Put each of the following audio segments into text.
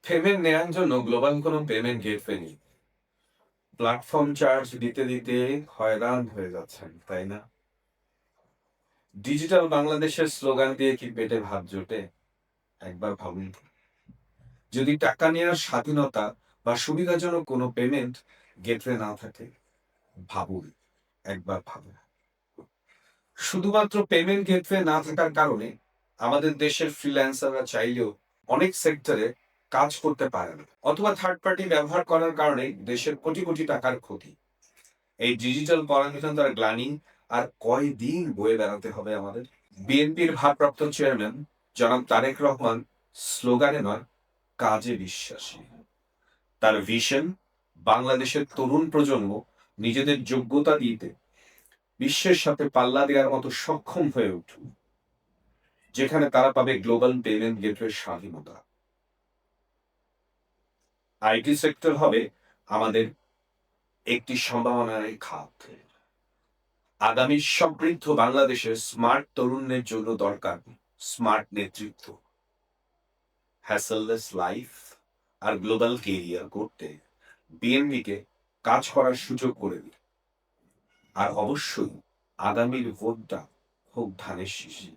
Payment নেয়ার জন্য global কোনো পেমেন্ট গেটওয়ে নেই। প্ল্যাটফর্ম চার্জ দিতে, দিতে হয়রান হয়ে যাচ্ছেন, তাই না? ডিজিটাল বাংলাদেশের স্লোগান দিয়ে কি পেটে ভাত জোটে? একবার ভাবুন তো। যদি টাকা নেওয়ার স্বাধীনতা বা সুবিধাজনক কোনো পেমেন্ট গেটওয়ে না থাকে, ভাবুন, একবার ভাবুন। শুধুমাত্র পেমেন্ট গেটওয়ে না থাকার কারণে আমাদের দেশের ফ্রিল্যান্সাররা চাইলেও অনেক সেক্টরে কাজ করতে পারে না, অথবা থার্ড পার্টি ব্যবহার করার কারণে দেশের কোটি কোটি টাকার ক্ষতি। এই ডিজিটাল পরাধীনতার গ্লানি আর কয়দিন বয়ে বেড়াতে হবে আমাদের? বিএনপির ভারপ্রাপ্ত চেয়ারম্যান জনাব তারেক রহমান স্লোগানে নয়, কাজে বিশ্বাসী। তার ভিশন, বাংলাদেশের তরুণ প্রজন্ম নিজেদের যোগ্যতা দিতে বিশ্বের সাথে পাল্লা দেওয়ার মতো সক্ষম হয়ে উঠুক, যেখানে তারা পাবে গ্লোবাল পেমেন্ট গেটওয়ে স্বাধীনতা। আইটি সেক্টর হবে আমাদের একটি সম্ভাবনার খাত। আগামী সমৃদ্ধ বাংলাদেশের স্মার্ট তরুণদের জন্য দরকার স্মার্ট নেতৃত্ব, হ্যাসেললেস লাইফ আর গ্লোবাল কেরিয়ার করতে বিএনপিকে কাজ করার সুযোগ করে দিন। আর অবশ্যই আগামীর ভোটটা হোক ধানের শীষে।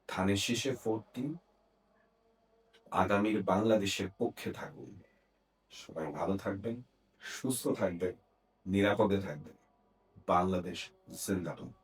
ধানের শীষে ভোট দিন, আগামীর বাংলাদেশের পক্ষে থাকুন। সবাই ভালো থাকবেন, সুস্থ থাকবেন, নিরাপদে থাকবেন। বাংলাদেশ জিন্দাবাদ।